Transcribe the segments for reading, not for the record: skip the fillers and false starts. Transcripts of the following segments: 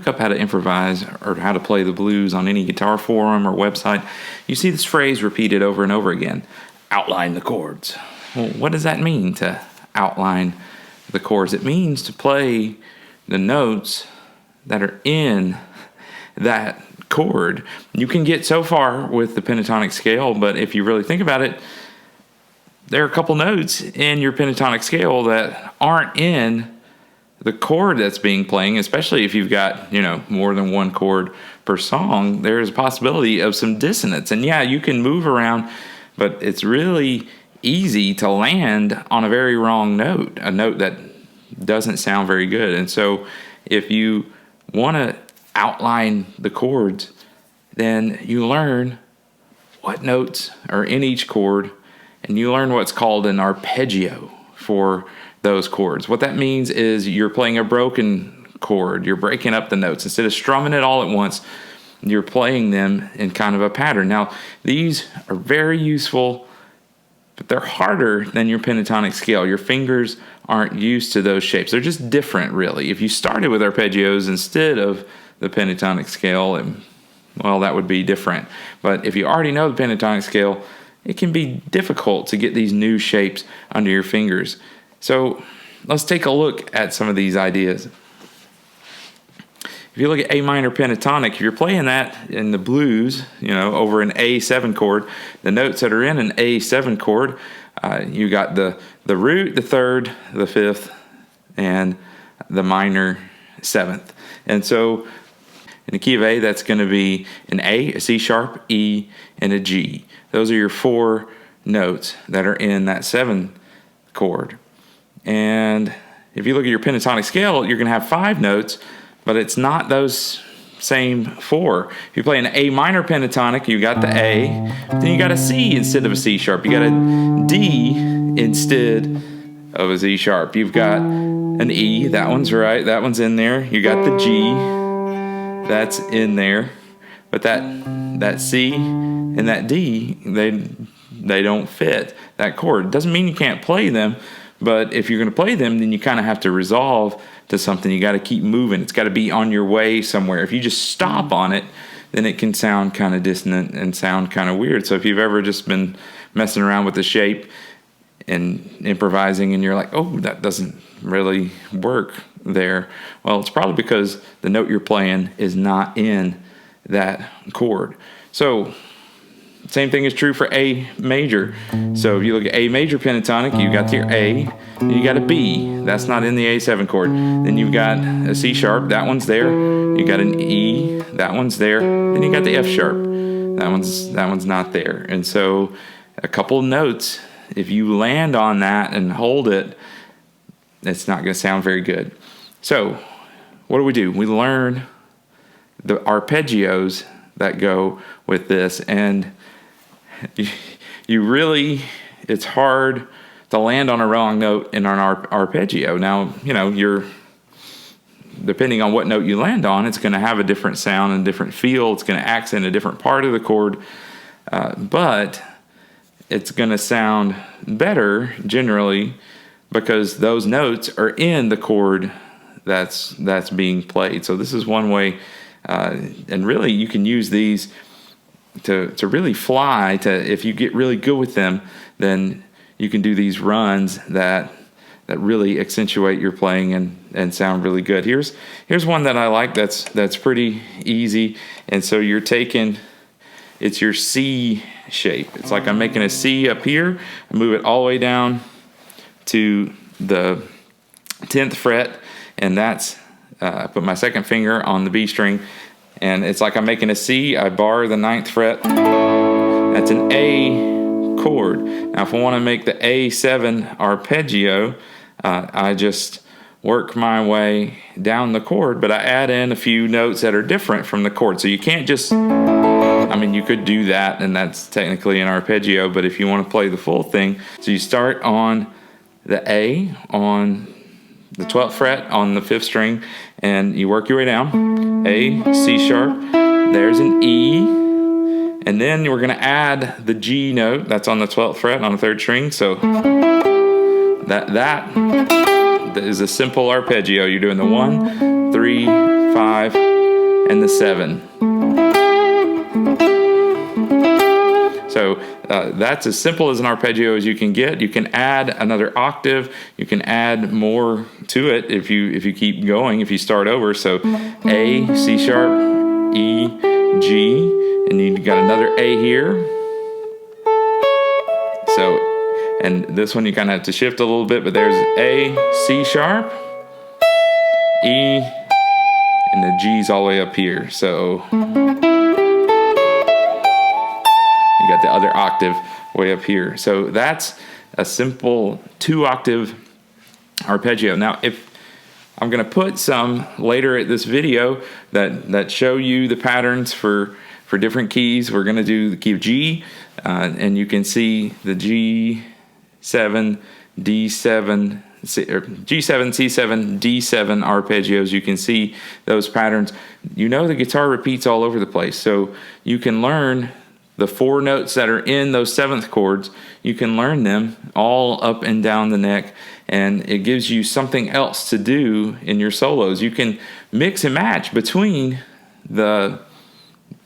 look up how to improvise or how to play the blues on any guitar forum or website, you see this phrase repeated over and over again: outline the chords. Well, what does that mean, to outline the chords? It means to play the notes that are in that chord. You can get so far with the pentatonic scale, but if you really think about it, there are a couple notes in your pentatonic scale that aren't in the chord that's being playing, especially if you've got, more than one chord per song. There's a possibility of some dissonance. And yeah, you can move around, but it's really easy to land on a very wrong note, a note that doesn't sound very good. And so if you want to outline the chords, then you learn what notes are in each chord, and you learn what's called an arpeggio for those chords. What that means is you're playing a broken chord. You're breaking up the notes. Instead of strumming it all at once, you're playing them in kind of a pattern. Now, these are very useful, but they're harder than your pentatonic scale. Your fingers aren't used to those shapes. They're just different, really. If you started with arpeggios instead of the pentatonic scale, that would be different. But if you already know the pentatonic scale, it can be difficult to get these new shapes under your fingers. So let's take a look at some of these ideas. If you look at A minor pentatonic, if you're playing that in the blues, over an A7 chord, the notes that are in an A7 chord, you got the root, the third, the fifth, and the minor seventh. And so in the key of A, that's going to be an A, a C sharp, E, and a G. Those are your four notes that are in that 7 chord. And if you look at your pentatonic scale, you're going to have 5 notes, but it's not those same 4. If you play an A minor pentatonic, you got the A, then you got a C instead of a C sharp. You got a D instead of a Z sharp. You've got an E, that one's right, that one's in there. You got the G, that's in there. But that C and that D, they don't fit that chord. Doesn't mean you can't play them, but if you're going to play them, then you kind of have to resolve to something. You got to keep moving. It's got to be on your way somewhere. If you just stop on it, then it can sound kind of dissonant and sound kind of weird. So if you've ever just been messing around with the shape and improvising and you're like, oh, that doesn't really work there, well, it's probably because the note you're playing is not in that chord. So same thing is true for A major. So if you look at A major pentatonic, you got your A, and you got a B. That's not in the A7 chord. Then you've got a C sharp. That one's there. You got an E. That one's there. Then you got the F sharp. That one's not there. And so a couple notes, if you land on that and hold it, it's not going to sound very good. So what do? We learn the arpeggios that go with this, and you really, it's hard to land on a wrong note in an arpeggio. Now, you're, depending on what note you land on, it's going to have a different sound and different feel. It's going to accent a different part of the chord, but it's going to sound better generally because those notes are in the chord that's being played. So this is one way, and really you can use these to really fly. If you get really good with them, then you can do these runs that really accentuate your playing and sound really good. Here's one that I like that's pretty easy. And so you're taking, it's your C shape. It's like I'm making a C up here. I move it all the way down to the 10th fret, and that's I put my second finger on the B string, and it's like I'm making a C. I bar the 9th fret. That's an A chord. Now, if I want to make the A7 arpeggio, I just work my way down the chord, but I add in a few notes that are different from the chord. So you can't just, you could do that, and that's technically an arpeggio, but if you want to play the full thing, so you start on the A on the 12th fret on the 5th string, and you work your way down. A, C sharp, there's an E, and then we're going to add the G note. That's on the 12th fret on the 3rd string. So that is a simple arpeggio. You're doing the 1, 3, 5, and the 7. So that's as simple as an arpeggio as you can get. You can add another octave. You can add more to it if you keep going, if you start over. So A, C sharp, E, G, and you got another A here. So, and this one you kind of have to shift a little bit, but there's A, C sharp, E, and the G's all the way up here. So you got the other octave way up here. So that's a simple 2-octave arpeggio. Now, if I'm going to put some later at this video that show you the patterns for different keys. We're going to do the key of G, and you can see the G7, D7, G7, C7, D7 arpeggios. You can see those patterns. You know the guitar repeats all over the place, so you can learn the 4 notes that are in those 7th chords. You can learn them all up and down the neck, and it gives you something else to do in your solos. You can mix and match between the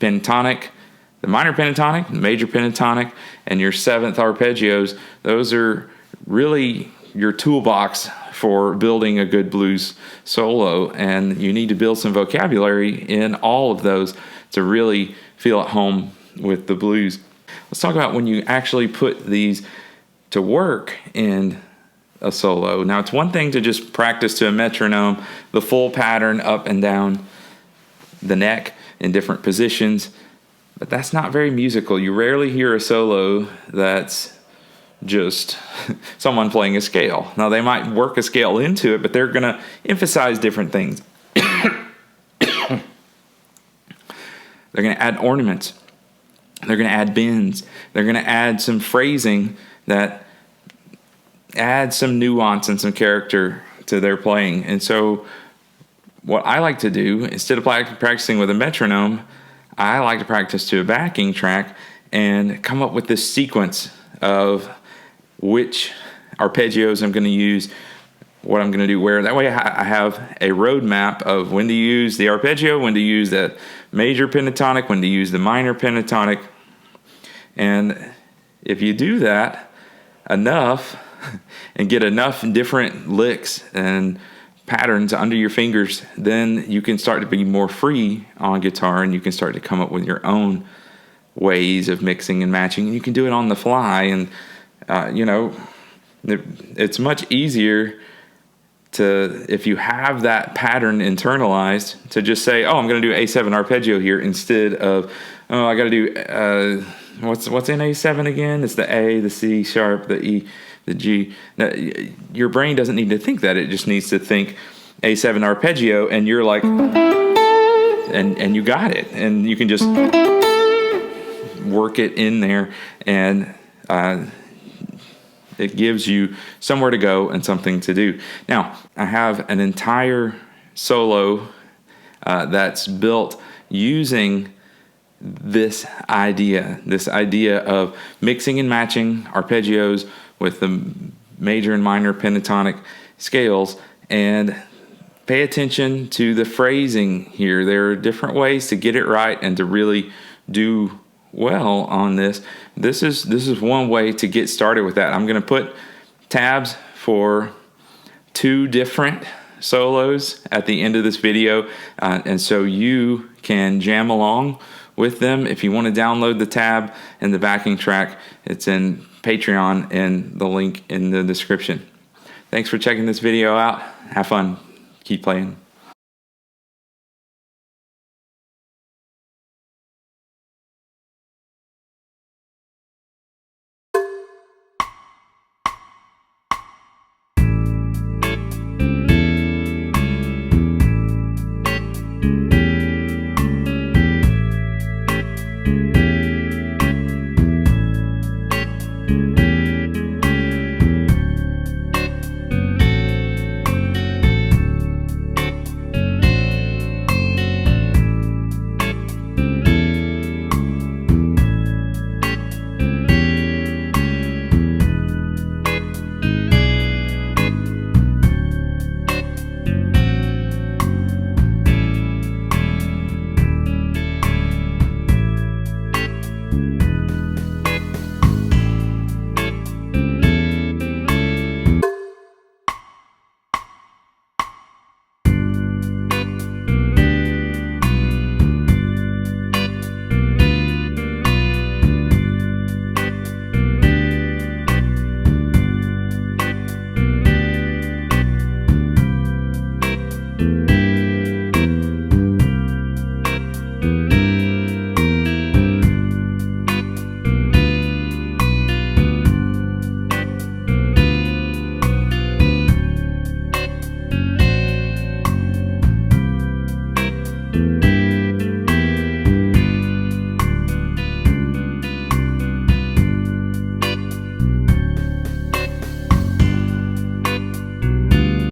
pentatonic, the minor pentatonic, the major pentatonic, and your 7th arpeggios. Those are really your toolbox for building a good blues solo, and you need to build some vocabulary in all of those to really feel at home with the blues. Let's talk about when you actually put these to work in a solo. Now, it's one thing to just practice to a metronome, the full pattern up and down the neck in different positions, but that's not very musical. You rarely hear a solo that's just someone playing a scale. Now, they might work a scale into it, but they're going to emphasize different things. They're going to add ornaments. They're going to add bends. They're going to add some phrasing that adds some nuance and some character to their playing. And so what I like to do, instead of practicing with a metronome, I like to practice to a backing track and come up with this sequence of which arpeggios I'm going to use, what I'm going to do where. That way I have a roadmap of when to use the arpeggio, when to use the major pentatonic, when to use the minor pentatonic. And if you do that enough and get enough different licks and patterns under your fingers, then you can start to be more free on guitar, and you can start to come up with your own ways of mixing and matching, and you can do it on the fly. And it's much easier to, if you have that pattern internalized, to just say, oh, I'm going to do A7 arpeggio here, instead of, oh, I got to do what's in A7 again? It's the A, the C sharp, the E, the G. Now, your brain doesn't need to think that. It just needs to think A7 arpeggio, and you're like, and you got it. And you can just work it in there, and it gives you somewhere to go and something to do. Now, I have an entire solo that's built using this idea of mixing and matching arpeggios with the major and minor pentatonic scales. And pay attention to the phrasing here. There are different ways to get it right and to really do well on this. This is one way to get started with that. I'm going to put tabs for 2 different solos at the end of this video, and so you can jam along with them. If you want to download the tab and the backing track, it's in Patreon and the link in the description. Thanks for checking this video out. Have fun. Keep playing.